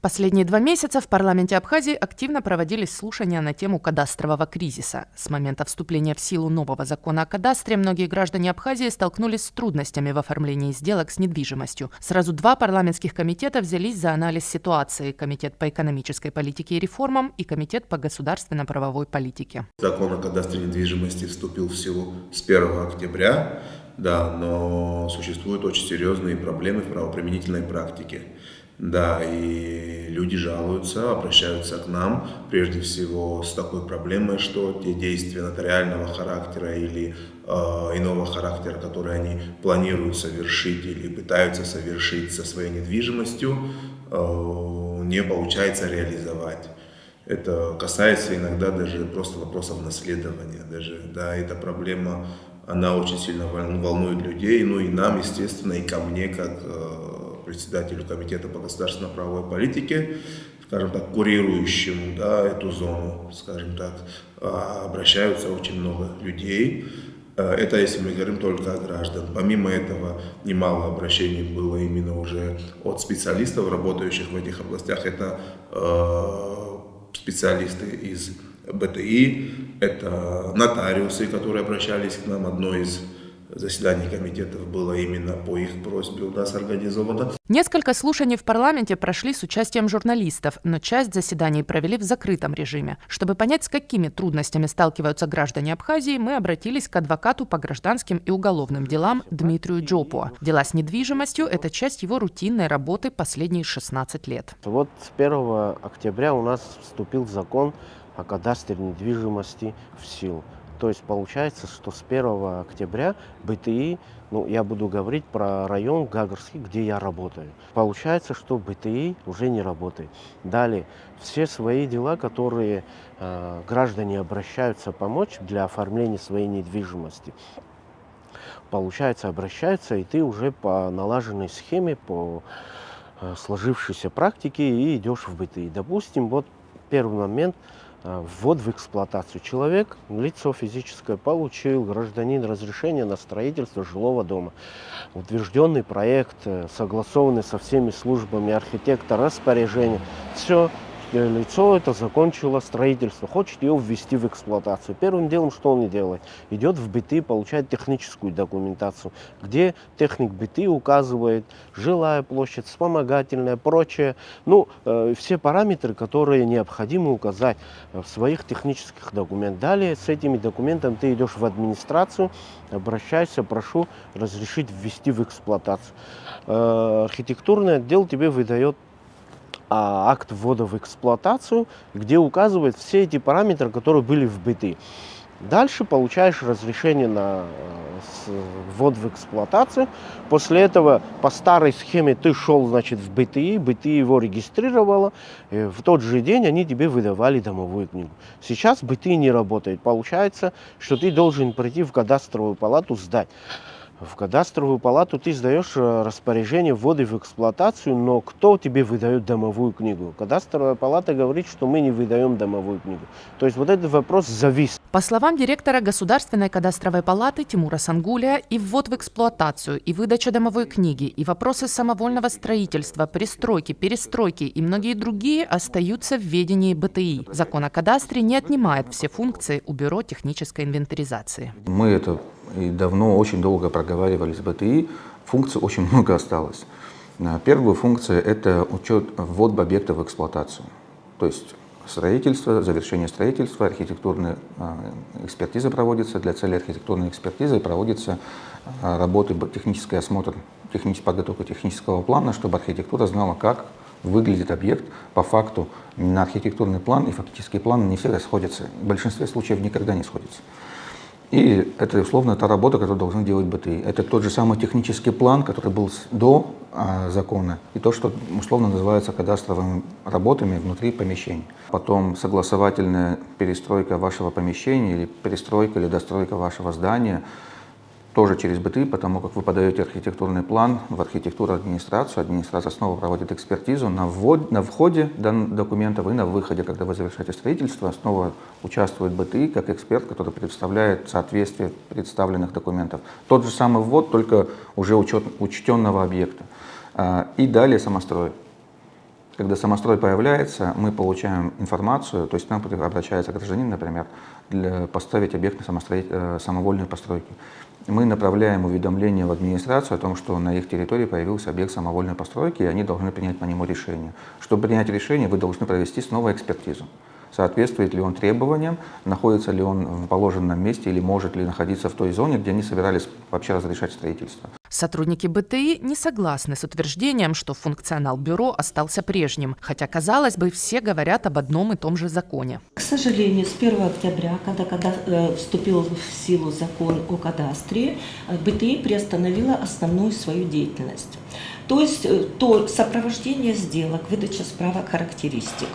Последние 2 месяца в парламенте Абхазии активно проводились слушания на тему кадастрового кризиса. С момента вступления в силу нового закона о кадастре многие граждане Абхазии столкнулись с трудностями в оформлении сделок с недвижимостью. Сразу 2 парламентских комитета взялись за анализ ситуации: Комитет по экономической политике и реформам и Комитет по государственно-правовой политике. Закон о кадастре недвижимости вступил в силу с 1 октября, да, но существуют очень серьезные проблемы в правоприменительной практике. Да, и люди жалуются, обращаются к нам, прежде всего с такой проблемой, что те действия нотариального характера или иного характера, которые они планируют совершить или пытаются совершить со своей недвижимостью, не получается реализовать. Это касается иногда даже просто вопросов наследования. Да, эта проблема, она очень сильно волнует людей, ну и нам, естественно, и ко мне, как председателю Комитета по государственно-правовой политике, скажем так, курирующему, да, эту зону, скажем так, обращаются очень много людей. Это если мы говорим только о граждан. Помимо этого, немало обращений было именно уже от специалистов, работающих в этих областях. Это специалисты из БТИ, это нотариусы, которые обращались к нам. Одно из заседаний комитетов было именно по их просьбе у нас организовано. Несколько слушаний в парламенте прошли с участием журналистов, но часть заседаний провели в закрытом режиме. Чтобы понять, с какими трудностями сталкиваются граждане Абхазии, мы обратились к адвокату по гражданским и уголовным делам Дмитрию Джопуа. Дела с недвижимостью – это часть его рутинной работы последние 16 лет. Вот с 1 октября у нас вступил закон о кадастре недвижимости в силу. То есть получается, что с 1 октября БТИ, я буду говорить про район Гагарский, где я работаю. Получается, что БТИ уже не работает. Далее, все свои дела, которые граждане обращаются помочь для оформления своей недвижимости, получается, обращаются, и ты уже по налаженной схеме, по сложившейся практике и идешь в БТИ. Допустим, вот первый момент – ввод в эксплуатацию. Человек, лицо физическое, получил, гражданин, разрешение на строительство жилого дома. Утвержденный проект, согласованный со всеми службами архитектора, распоряжение. Все, лицо это закончило строительство, хочет ее ввести в эксплуатацию. Первым делом, что он и делает? Идет в БТИ, получает техническую документацию, где техник БТИ указывает жилая площадь, вспомогательная, прочее. Все параметры, которые необходимо указать в своих технических документах. Далее с этими документами ты идешь в администрацию, обращаешься, прошу разрешить ввести в эксплуатацию. Архитектурный отдел тебе выдает акт ввода в эксплуатацию, где указывает все эти параметры, которые были в БТИ. Дальше получаешь разрешение на ввод в эксплуатацию. После этого по старой схеме ты шел, в БТИ, БТИ его регистрировало. В тот же день они тебе выдавали домовую книгу. Сейчас БТИ не работает. Получается, что ты должен прийти в кадастровую палату сдать. В кадастровую палату ты сдаешь распоряжение ввода в эксплуатацию, но кто тебе выдает домовую книгу? Кадастровая палата говорит, что мы не выдаем домовую книгу. То есть вот этот вопрос завис. По словам директора Государственной кадастровой палаты Тимура Сангуля, и ввод в эксплуатацию, и выдача домовой книги, и вопросы самовольного строительства, пристройки, перестройки и многие другие остаются в ведении БТИ. Закон о кадастре не отнимает все функции у Бюро технической инвентаризации. Мы это и давно, очень долго проговаривали с БТИ, функций очень много осталось. Первая функция – это ввод объекта в эксплуатацию. То есть строительство, завершение строительства, архитектурная экспертиза проводится. Для цели архитектурной экспертизы проводится работы, технический осмотр, подготовка технического плана, чтобы архитектура знала, как выглядит объект по факту. На архитектурный план и фактический план не всегда сходятся. В большинстве случаев никогда не сходятся. И это, условно, та работа, которую должны делать БТИ. Это тот же самый технический план, который был до закона, и то, что условно называется кадастровыми работами внутри помещений. Потом согласовательная перестройка вашего помещения или перестройка или достройка вашего здания тоже через БТИ, потому как вы подаете архитектурный план в архитектурную администрацию, администрация снова проводит экспертизу на входе документов и на выходе, когда вы завершаете строительство, снова участвует БТИ как эксперт, который представляет соответствие представленных документов. Тот же самый ввод, только уже учтенного объекта. И далее самострой. Когда самострой появляется, мы получаем информацию, то есть к нам обращается гражданин, например, поставить объект на самовольной постройки. Мы направляем уведомление в администрацию о том, что на их территории появился объект самовольной постройки, и они должны принять по нему решение. Чтобы принять решение, вы должны провести снова экспертизу. Соответствует ли он требованиям, находится ли он в положенном месте или может ли находиться в той зоне, где они собирались вообще разрешать строительство. Сотрудники БТИ не согласны с утверждением, что функционал бюро остался прежним, хотя, казалось бы, все говорят об одном и том же законе. К сожалению, с 1 октября, когда вступил в силу закон о кадастре, БТИ приостановила основную свою деятельность. То есть то сопровождение сделок, выдача справок характеристик,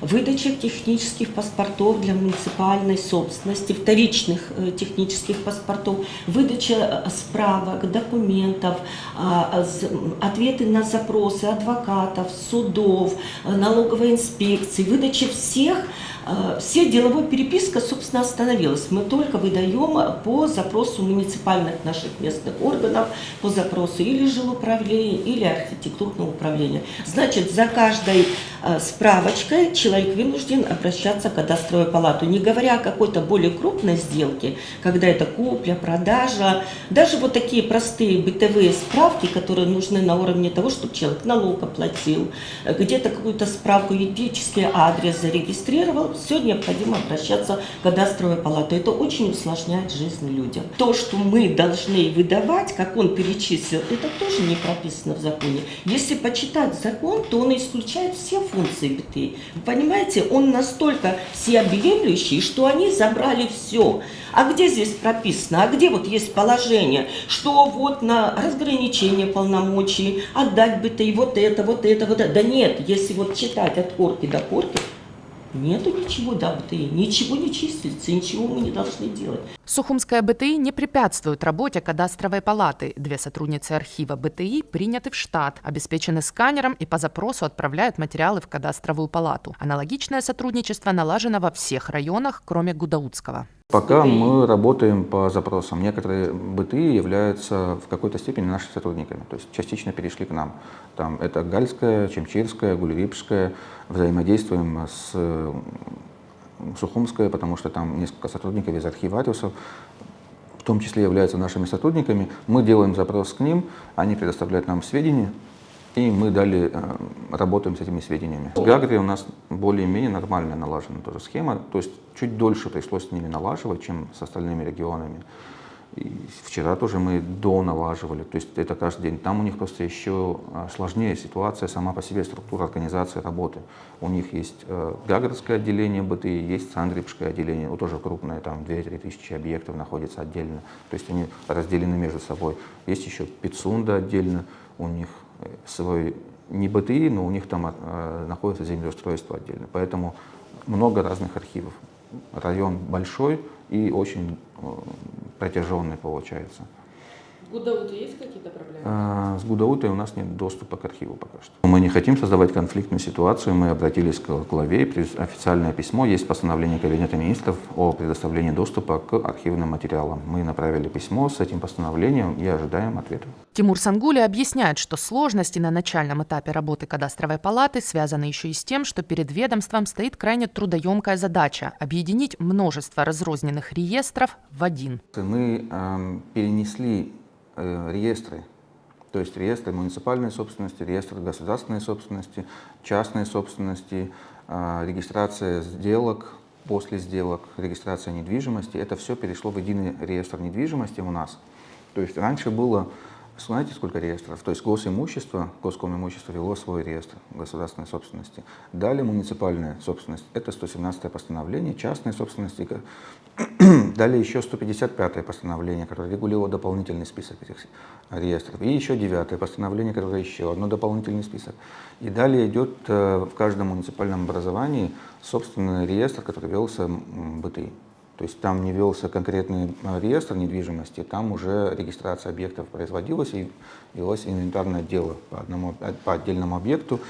выдача технических паспортов для муниципальной собственности, вторичных технических паспортов, выдача справок, документов, ответы на запросы адвокатов, судов, налоговой инспекции, выдача вся деловая переписка, собственно, остановилась. Мы только выдаем по запросу муниципальных наших местных органов, по запросу или жилуправления, или архитектурного управления. Значит, за каждой справочкой человек вынужден обращаться в кадастровую палату. Не говоря о какой-то более крупной сделке, когда это купля, продажа, даже вот такие простые бытовые справки, которые нужны на уровне того, чтобы человек налог оплатил, где-то какую-то справку, юридический адрес зарегистрировал, все необходимо обращаться в кадастровую палату. Это очень усложняет жизнь людям. То, что мы должны выдавать, как он перечислил, это тоже не прописано в законе. Если почитать закон, то он исключает все функции БТИ. Вы понимаете, он настолько всеобъемлющий, что они забрали все. А где здесь прописано? А где вот есть положение, что вот на разграничение полномочий отдать БТИ вот это, вот это, вот это. Да нет, если вот читать от корки до корки, нету ничего, да, БТИ, ничего не числится, ничего мы не должны делать. Сухумская БТИ не препятствует работе кадастровой палаты. 2 сотрудницы архива БТИ приняты в штат, обеспечены сканером и по запросу отправляют материалы в кадастровую палату. Аналогичное сотрудничество налажено во всех районах, кроме Гудаутского. Пока мы работаем по запросам. Некоторые БТИ являются в какой-то степени нашими сотрудниками, то есть частично перешли к нам. Там это Гальская, Чемчирская, Гулерипская. Взаимодействуем с Сухумской, потому что там несколько сотрудников из архивариусов, в том числе являются нашими сотрудниками. Мы делаем запрос к ним, они предоставляют нам сведения, и мы далее работаем с этими сведениями. С Гагрой у нас более-менее нормально налажена тоже схема, то есть чуть дольше пришлось с ними налаживать, чем с остальными регионами. И вчера тоже мы доналаживали, то есть это каждый день. Там у них просто еще сложнее ситуация сама по себе, структура организации работы. У них есть Гагрское отделение БТИ, есть Сандрипское отделение, тоже крупное, там 2-3 тысячи объектов находится отдельно, то есть они разделены между собой. Есть еще Пицунда отдельно, у них свой не БТИ, но у них там находится землеустройство отдельно. Поэтому много разных архивов. Район большой и очень протяженный получается. В Гудауте есть какие-то проблемы? С Гудаутой у нас нет доступа к архиву пока что. Мы не хотим создавать конфликтную ситуацию. Мы обратились к главе, официальное письмо, есть постановление Кабинета министров о предоставлении доступа к архивным материалам. Мы направили письмо с этим постановлением и ожидаем ответа. Тимур Сангули объясняет, что сложности на начальном этапе работы кадастровой палаты связаны еще и с тем, что перед ведомством стоит крайне трудоемкая задача – объединить множество разрозненных реестров в один. Мы перенесли реестры, то есть реестры муниципальной собственности, реестр государственной собственности, частной собственности, регистрация сделок, после сделок, регистрация недвижимости. Это все перешло в единый реестр недвижимости у нас. То есть раньше было, знаете, сколько реестров? То есть госком имущество вело свой реестр государственной собственности. Далее муниципальная собственность, это 117-е постановление, частной собственности. Далее еще 155-е постановление, которое регулировало дополнительный список этих реестров. И еще 9-е постановление, которое еще одно дополнительный список. И далее идет в каждом муниципальном образовании собственный реестр, который велся БТИ. То есть там не велся конкретный реестр недвижимости, там уже регистрация объектов производилась и велось инвентарное дело по отдельному объекту.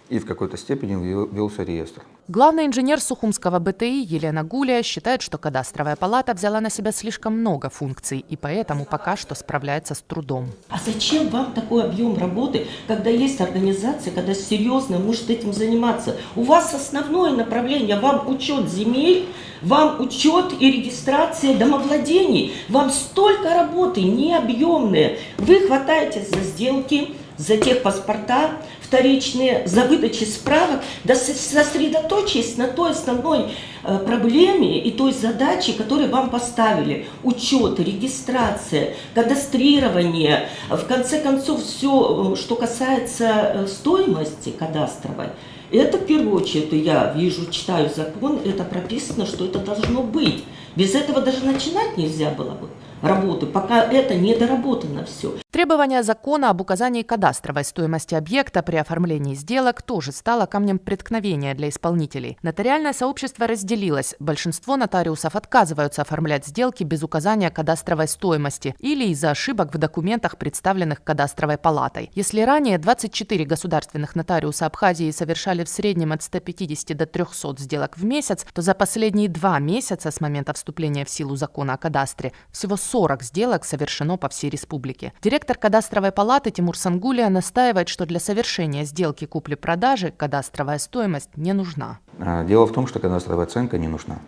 и в какой-то степени велся реестр. Главный инженер Сухумского БТИ Елена Гуля считает, что кадастровая палата взяла на себя слишком много функций и поэтому пока что справляется с трудом. А зачем вам такой объем работы, когда есть организация, когда серьезно может этим заниматься? У вас основное направление, вам учет земель, вам учет и регистрация домовладений. Вам столько работы необъемные. Вы хватаетесь за сделки, за техпаспорта вторичные, за выдачи справок, да сосредоточьтесь на той основной проблеме и той задаче, которую вам поставили. Учет, регистрация, кадастрирование, в конце концов, все, что касается стоимости кадастровой, это в первую очередь, я вижу, читаю закон, это прописано, что это должно быть. Без этого даже начинать нельзя было бы работы, пока это не доработано все. Требование закона об указании кадастровой стоимости объекта при оформлении сделок тоже стало камнем преткновения для исполнителей. Нотариальное сообщество разделилось. Большинство нотариусов отказываются оформлять сделки без указания кадастровой стоимости или из-за ошибок в документах, представленных кадастровой палатой. Если ранее 24 государственных нотариуса Абхазии совершали в среднем от 150 до 300 сделок в месяц, то за последние 2 месяца с момента вступления в силу закона о кадастре всего 40 сделок совершено по всей республике. Директор кадастровой палаты Тимур Сангулия настаивает, что для совершения сделки купли-продажи кадастровая стоимость не нужна. Дело в том, что кадастровая оценка не нужна.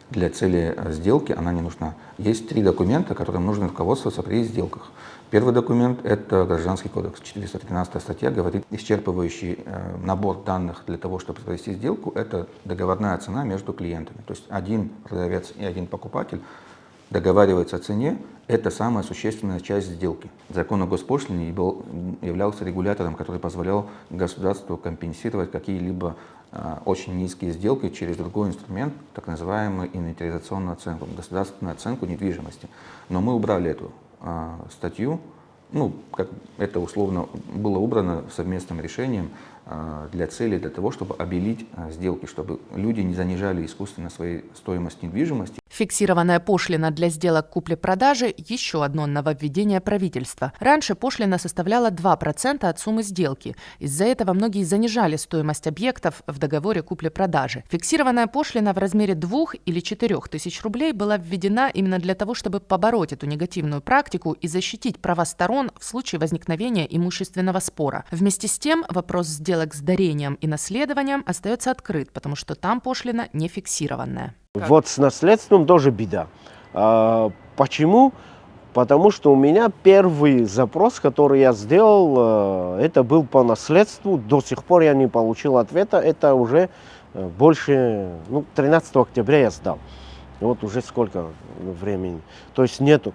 Для цели сделки она не нужна. Есть 3 документа, которым нужно руководствоваться при сделках. Первый документ – это Гражданский кодекс. 413 статья говорит, исчерпывающий набор данных для того, чтобы провести сделку – это договорная цена между клиентами. То есть один продавец и один покупатель договариваются о цене, это самая существенная часть сделки. Закон о госпошлине являлся регулятором, который позволял государству компенсировать какие-либо очень низкие сделки через другой инструмент, так называемую инвентаризационную оценку, государственную оценку недвижимости. Но мы убрали эту статью, как это условно было убрано совместным решением для того, чтобы обелить сделки, чтобы люди не занижали искусственно свою стоимость недвижимости. Фиксированная пошлина для сделок купли-продажи – еще одно нововведение правительства. Раньше пошлина составляла 2% от суммы сделки. Из-за этого многие занижали стоимость объектов в договоре купли-продажи. Фиксированная пошлина в размере 2 или 4 тысяч рублей была введена именно для того, чтобы побороть эту негативную практику и защитить права сторон в случае возникновения имущественного спора. Вместе с тем, вопрос сделок с дарением и наследованием остается открыт, потому что там пошлина не фиксированная. Вот с наследством тоже беда. Почему? Потому что у меня первый запрос, который я сделал, это был по наследству. До сих пор я не получил ответа. Это уже больше, 13 октября я сдал. Вот уже сколько времени. То есть нету.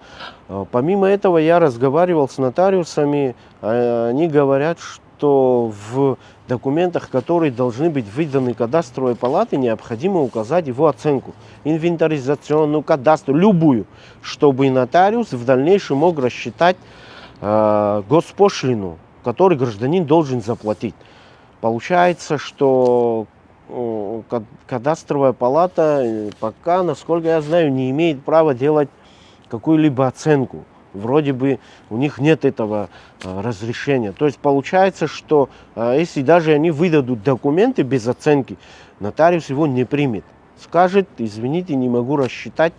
Помимо этого я разговаривал с нотариусами. Они говорят, что в документах, которые должны быть выданы кадастровой палате, необходимо указать его оценку. Инвентаризационную, кадастровую, любую. Чтобы нотариус в дальнейшем мог рассчитать госпошлину, которую гражданин должен заплатить. Получается, что кадастровая палата пока, насколько я знаю, не имеет права делать какую-либо оценку. Вроде бы у них нет этого разрешения. То есть получается, что если даже они выдадут документы без оценки, нотариус его не примет. Скажет, извините, не могу рассчитать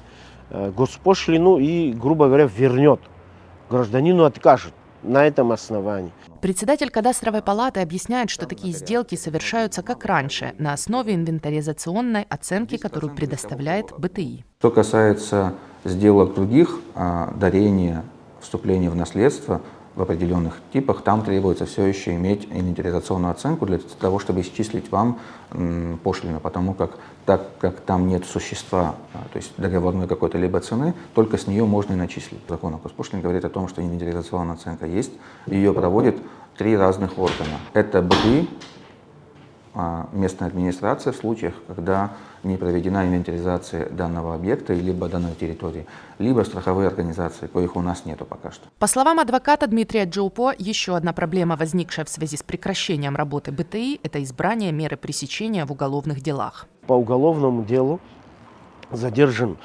госпошлину и, грубо говоря, вернет. Гражданину откажет на этом основании. Председатель кадастровой палаты объясняет, что такие сделки совершаются как раньше, на основе инвентаризационной оценки, которую предоставляет БТИ. Что касается сделок других, дарения, вступления в наследство в определенных типах, там требуется все еще иметь инвентаризационную оценку для того, чтобы исчислить вам пошлину, потому как так как там нет существа, то есть договорной какой-то либо цены, только с нее можно и начислить. Закон о госпошлине говорит о том, что инвентаризационная оценка есть, ее проводят 3 разных органа. Это БТИ, местная администрация в случаях, когда не проведена инвентаризация данного объекта либо данной территории, либо страховые организации, коих у нас нету пока что. По словам адвоката Дмитрия Джоупо, еще одна проблема, возникшая в связи с прекращением работы БТИ, это избрание меры пресечения в уголовных делах. По уголовному делу задержан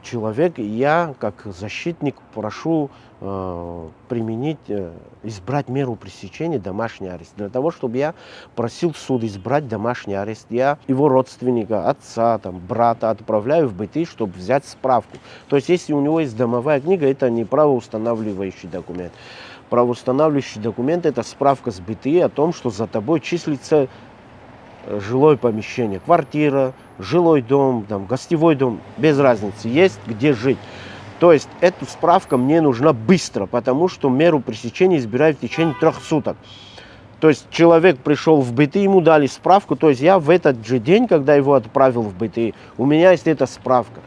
человек, и я, как защитник, прошу избрать меру пресечения, домашний арест. Для того, чтобы я просил суд избрать домашний арест, я его родственника, отца, там, брата отправляю в БТИ, чтобы взять справку. То есть, если у него есть домовая книга, это не правоустанавливающий документ. Правоустанавливающий документ – это справка с БТИ о том, что за тобой числится жилое помещение, квартира, жилой дом, там, гостевой дом, без разницы, есть где жить. То есть эта справка мне нужна быстро, потому что меру пресечения избирают в течение 3 суток. То есть человек пришел в БТИ, ему дали справку, то есть я в этот же день, когда его отправил в БТИ, у меня есть эта справка.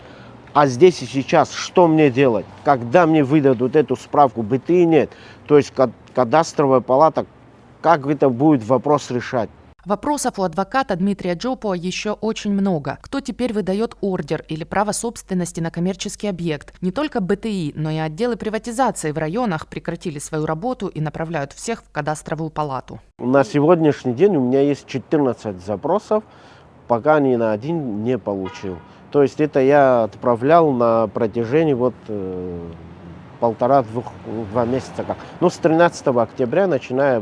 А здесь и сейчас что мне делать? Когда мне выдадут эту справку, БТИ нет. То есть кадастровая палата, как это будет вопрос решать? Вопросов у адвоката Дмитрия Джопуа еще очень много. Кто теперь выдает ордер или право собственности на коммерческий объект? Не только БТИ, но и отделы приватизации в районах прекратили свою работу и направляют всех в кадастровую палату. На сегодняшний день у меня есть 14 запросов, пока ни на один не получил. То есть это я отправлял на протяжении 1,5-2 месяца. Но с 13 октября, начиная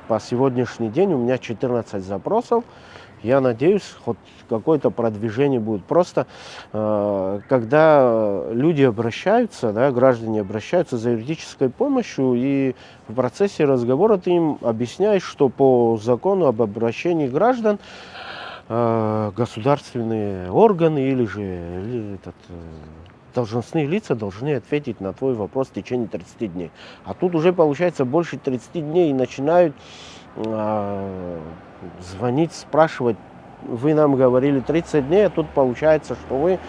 по сегодняшний день, у меня 14 запросов. Я надеюсь, хоть какое-то продвижение будет. Просто когда люди обращаются, граждане обращаются за юридической помощью, и в процессе разговора ты им объясняешь, что по закону об обращении граждан государственные органы или должностные лица должны ответить на твой вопрос в течение 30 дней. А тут уже получается больше 30 дней и начинают звонить, спрашивать, вы нам говорили 30 дней, а тут получается, что вы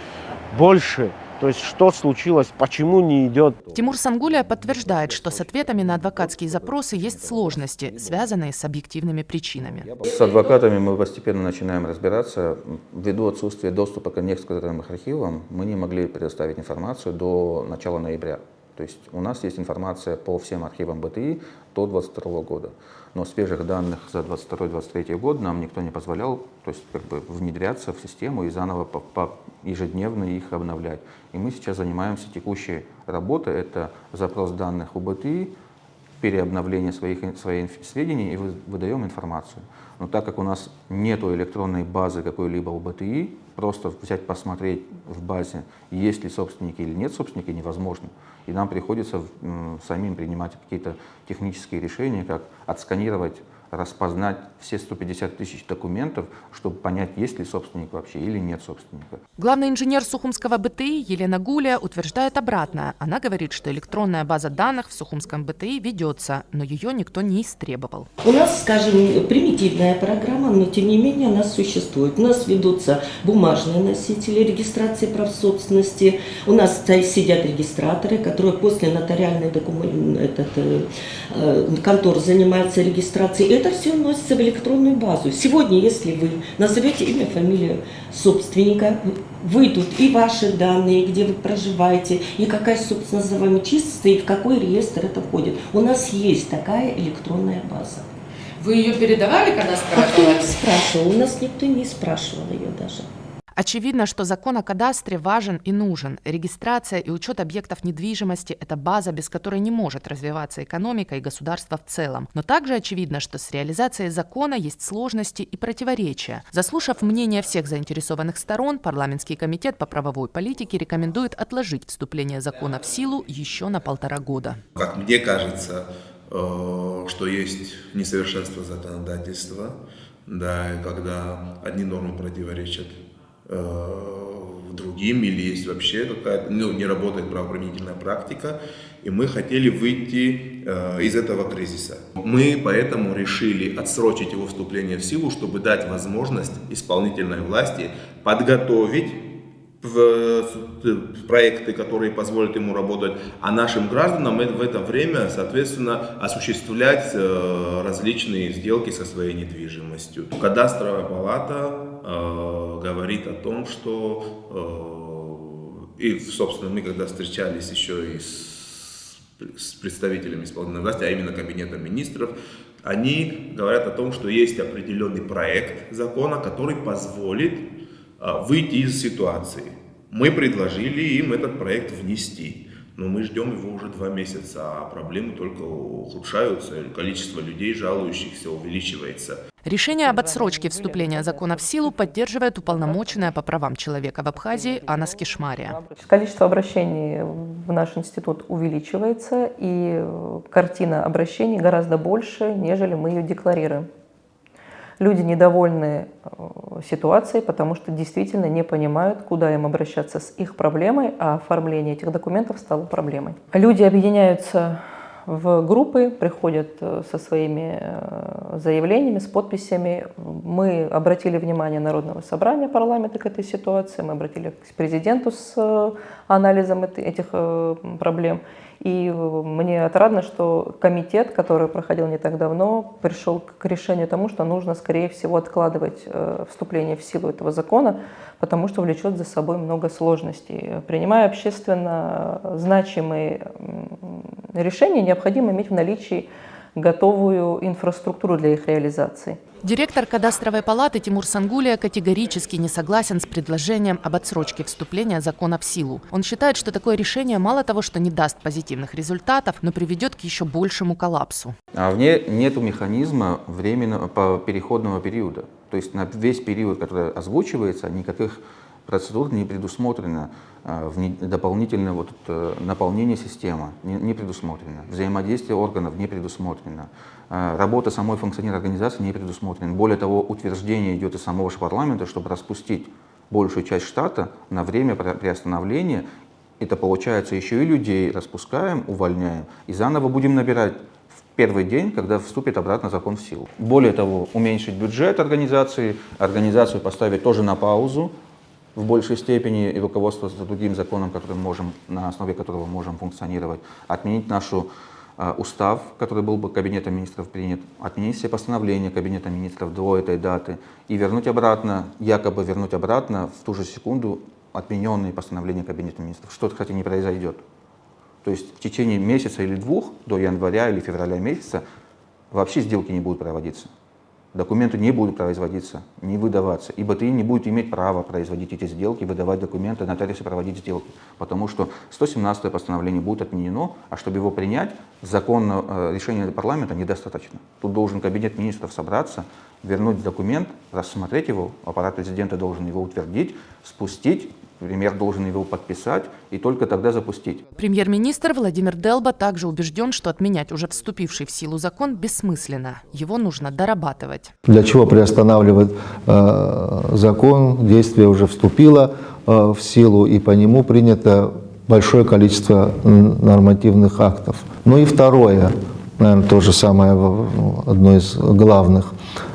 больше. То есть что случилось, почему не идет? Тимур Сангулия подтверждает, что с ответами на адвокатские запросы есть сложности, связанные с объективными причинами. С адвокатами мы постепенно начинаем разбираться. Ввиду отсутствия доступа к некоторым архивам, мы не могли предоставить информацию до начала ноября. То есть у нас есть информация по всем архивам БТИ до 2022 года. Но свежих данных за 2022-2023 год нам никто не позволял, то есть внедряться в систему и заново ежедневно их обновлять. И мы сейчас занимаемся текущей работой. Это запрос данных у БТИ, переобновление своих сведений и выдаем информацию. Но так как у нас нет электронной базы какой-либо у БТИ, просто взять, посмотреть в базе, есть ли собственники или нет собственники, невозможно. И нам приходится самим принимать какие-то технические решения, как отсканировать, распознать все 150 тысяч документов, чтобы понять, есть ли собственник вообще или нет собственника. Главный инженер Сухумского БТИ Елена Гуля утверждает обратное. Она говорит, что электронная база данных в Сухумском БТИ ведется, но ее никто не истребовал. У нас, скажем, примитивная программа, но тем не менее она существует. У нас ведутся бумажные носители регистрации прав собственности. У нас сидят регистраторы, которые после нотариальной контор занимаются регистрацией. Это все вносится в электронную базу. Сегодня, если вы назовете имя, фамилию собственника, выйдут и ваши данные, где вы проживаете, и какая собственность за вами числится, и в какой реестр это входит. У нас есть такая электронная база. Вы ее передавали, когда Кто не спрашивал? У нас никто не спрашивал ее даже. Очевидно, что закон о кадастре важен и нужен. Регистрация и учет объектов недвижимости – это база, без которой не может развиваться экономика и государство в целом. Но также очевидно, что с реализацией закона есть сложности и противоречия. Заслушав мнение всех заинтересованных сторон, парламентский комитет по правовой политике рекомендует отложить вступление закона в силу еще на 1,5 года. Как мне кажется, что есть несовершенство законодательства, и когда одни нормы противоречат другим, или есть вообще какая-то, не работает правоприменительная практика, и мы хотели выйти из этого кризиса. Мы поэтому решили отсрочить его вступление в силу, чтобы дать возможность исполнительной власти подготовить проекты, которые позволят ему работать, а нашим гражданам в это время, соответственно, осуществлять различные сделки со своей недвижимостью. Кадастровая палата говорит о том, что, и, собственно, мы когда встречались еще и с представителями исполнительной власти, а именно Кабинета министров, они говорят о том, что есть определенный проект закона, который позволит выйти из ситуации. Мы предложили им этот проект внести, но мы ждем его уже 2 месяца, а проблемы только ухудшаются, количество людей, жалующихся, увеличивается. Решение об отсрочке вступления закона в силу поддерживает уполномоченная по правам человека в Абхазии Анна Скишмария. Количество обращений в наш институт увеличивается, и картина обращений гораздо больше, нежели мы ее декларируем. Люди недовольны ситуацией, потому что действительно не понимают, куда им обращаться с их проблемой, а оформление этих документов стало проблемой. Люди объединяются в группы, приходят со своими заявлениями, с подписями. Мы обратили внимание Народного собрания парламента к этой ситуации, мы обратили к президенту с анализом этих проблем. И мне отрадно, что комитет, который проходил не так давно, пришел к решению тому, что нужно, скорее всего, откладывать вступление в силу этого закона, потому что влечет за собой много сложностей. Принимая общественно значимые решения, необходимо иметь в наличии готовую инфраструктуру для их реализации. Директор кадастровой палаты Тимур Сангулия категорически не согласен с предложением об отсрочке вступления закона в силу. Он считает, что такое решение мало того, что не даст позитивных результатов, но приведет к еще большему коллапсу. А в ней нет механизма временного переходного периода. То есть на весь период, который озвучивается, никаких процедур не предусмотрено, дополнительное наполнение системы не предусмотрено, взаимодействие органов не предусмотрено, работа самой функционера организации не предусмотрена. Более того, утверждение идет из самого же парламента, чтобы распустить большую часть штата на время приостановления. Это получается еще и людей распускаем, увольняем и заново будем набирать в первый день, когда вступит обратно закон в силу. Более того, уменьшить бюджет организацию поставить тоже на паузу, в большей степени и руководствоваться другим законом, на основе которого можем функционировать, отменить наш устав, который был бы Кабинетом министров принят, отменить все постановления Кабинета министров до этой даты и якобы вернуть обратно в ту же секунду отмененные постановления Кабинета министров, что, кстати, не произойдет. То есть в течение месяца или 2 до января или февраля месяца вообще сделки не будут проводиться. Документы не будут производиться, не выдаваться, и БТИ не будет иметь права производить эти сделки, выдавать документы, нотариусы проводить сделки, потому что 117-е постановление будет отменено, а чтобы его принять, решение парламента недостаточно. Тут должен Кабинет министров собраться, вернуть документ, рассмотреть его, аппарат президента должен его утвердить, спустить, премьер должен его подписать и только тогда запустить. Премьер-министр Владимир Делба также убежден, что отменять уже вступивший в силу закон бессмысленно. Его нужно дорабатывать. Для чего приостанавливать закон? Действие уже вступило в силу, и по нему принято большое количество нормативных актов. Ну и второе, наверное, то же самое, одно из главных.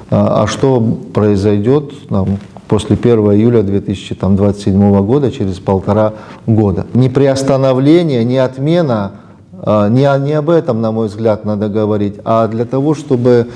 А что произойдет после 1 июля 2027 года, через 1,5 года? Ни приостановление, ни отмена, не об этом, на мой взгляд, надо говорить, а для того, чтобы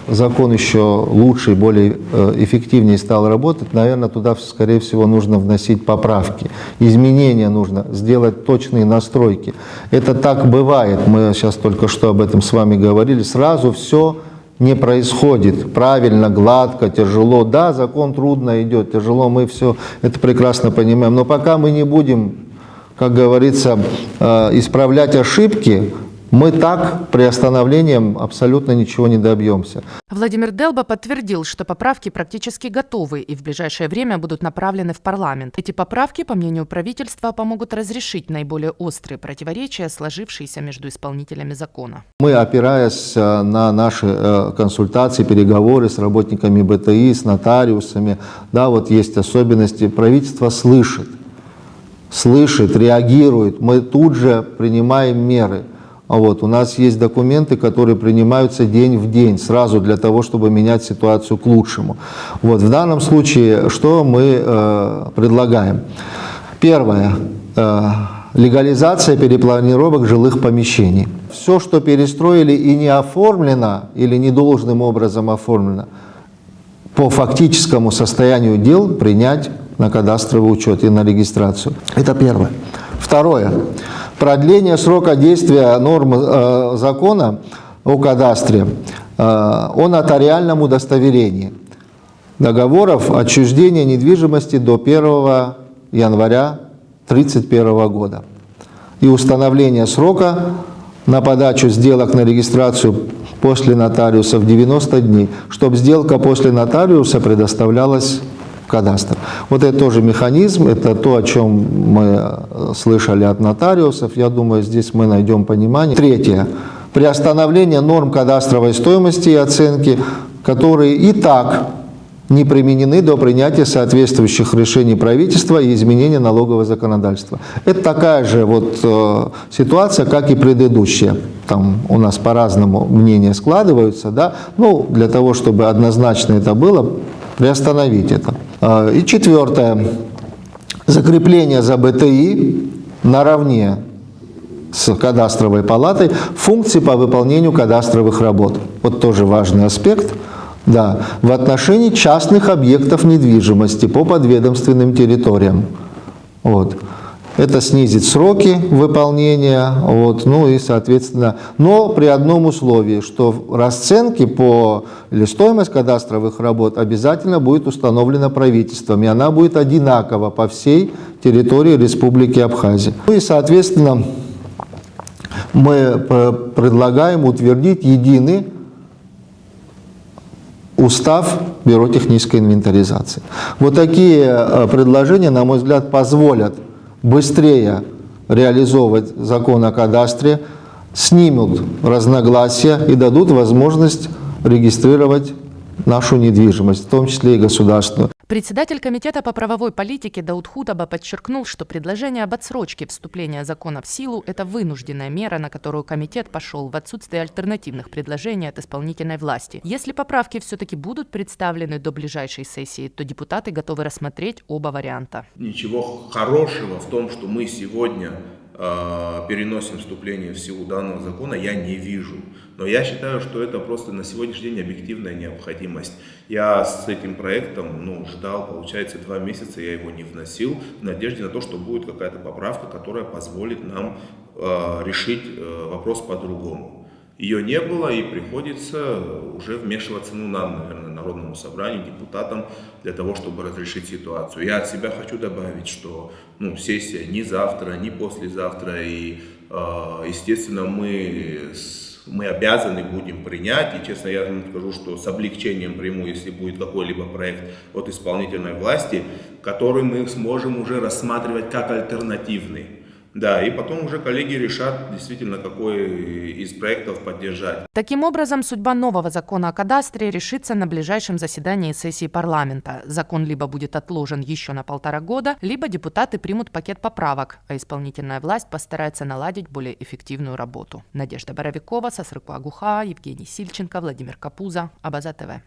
закон еще лучше и более эффективнее стал работать, наверное, туда, скорее всего, нужно вносить поправки. Изменения нужно сделать, точные настройки. Это так бывает, мы сейчас только что об этом с вами говорили, сразу все не происходит правильно, гладко, тяжело. Да, закон трудно идет, тяжело, мы все это прекрасно понимаем. Но пока мы не будем, как говорится, исправлять ошибки, мы так приостановлением абсолютно ничего не добьемся. Владимир Делба подтвердил, что поправки практически готовы и в ближайшее время будут направлены в парламент. Эти поправки, по мнению правительства, помогут разрешить наиболее острые противоречия, сложившиеся между исполнителями закона. Мы, опираясь на наши консультации, переговоры с работниками БТИ, с нотариусами, да, вот есть особенности, правительство слышит, реагирует, мы тут же принимаем меры. У нас есть документы, которые принимаются день в день, сразу для того, чтобы менять ситуацию к лучшему. В данном случае, что мы предлагаем? Первое. Легализация перепланировок жилых помещений. Все, что перестроили и не оформлено, или недолжным образом оформлено, по фактическому состоянию дел принять на кадастровый учет и на регистрацию. Это первое. Второе. Продление срока действия норм закона о кадастре о нотариальном удостоверении договоров отчуждения недвижимости до 1 января 1931 года. И установление срока на подачу сделок на регистрацию после нотариуса в 90 дней, чтобы сделка после нотариуса предоставлялась в кадастр. Вот это тоже механизм, это то, о чем мы слышали от нотариусов. Я думаю, здесь мы найдем понимание. Третье. Приостановление норм кадастровой стоимости и оценки, которые и так не применены до принятия соответствующих решений правительства и изменения налогового законодательства. Это такая же вот ситуация, как и предыдущая. Там у нас по-разному мнения складываются, да? Ну, для того, чтобы однозначно это было, приостановить это. И четвертое. Закрепление за БТИ наравне с кадастровой палатой функций по выполнению кадастровых работ. Вот тоже важный аспект. Да, в отношении частных объектов недвижимости по подведомственным территориям. Вот. Это снизит сроки выполнения, вот, ну и, соответственно, но при одном условии, что расценки по, или стоимость кадастровых работ обязательно будет установлена правительством, и она будет одинакова по всей территории Республики Абхазия. Ну и, соответственно, мы предлагаем утвердить единый устав Бюро технической инвентаризации. Вот такие предложения, на мой взгляд, позволят быстрее реализовывать закон о кадастре, снимут разногласия и дадут возможность регистрировать нашу недвижимость, в том числе и государственную. Председатель Комитета по правовой политике Дауд Худаба подчеркнул, что предложение об отсрочке вступления закона в силу – это вынужденная мера, на которую комитет пошел в отсутствие альтернативных предложений от исполнительной власти. Если поправки все-таки будут представлены до ближайшей сессии, то депутаты готовы рассмотреть оба варианта. Ничего хорошего в том, что мы сегодня переносим вступление в силу данного закона, я не вижу. Но я считаю, что это просто на сегодняшний день объективная необходимость. Я с этим проектом ждал, получается, 2 месяца, я его не вносил, в надежде на то, что будет какая-то поправка, которая позволит нам решить вопрос по-другому. Ее не было, и приходится уже вмешиваться нам, наверное, Народному собранию, депутатам, для того, чтобы разрешить ситуацию. Я от себя хочу добавить, что сессия не завтра, не послезавтра, и, естественно, мы обязаны будем принять, и, честно, я вам скажу, что с облегчением приму, если будет какой-либо проект от исполнительной власти, который мы сможем уже рассматривать как альтернативный. Да, и потом уже коллеги решат действительно, какой из проектов поддержать. Таким образом, судьба нового закона о кадастре решится на ближайшем заседании сессии парламента. Закон либо будет отложен еще на 1,5 года, либо депутаты примут пакет поправок, а исполнительная власть постарается наладить более эффективную работу. Надежда Боровикова, Сасрыква Гуха, Евгений Сильченко, Владимир Капуза, Абаза ТВ.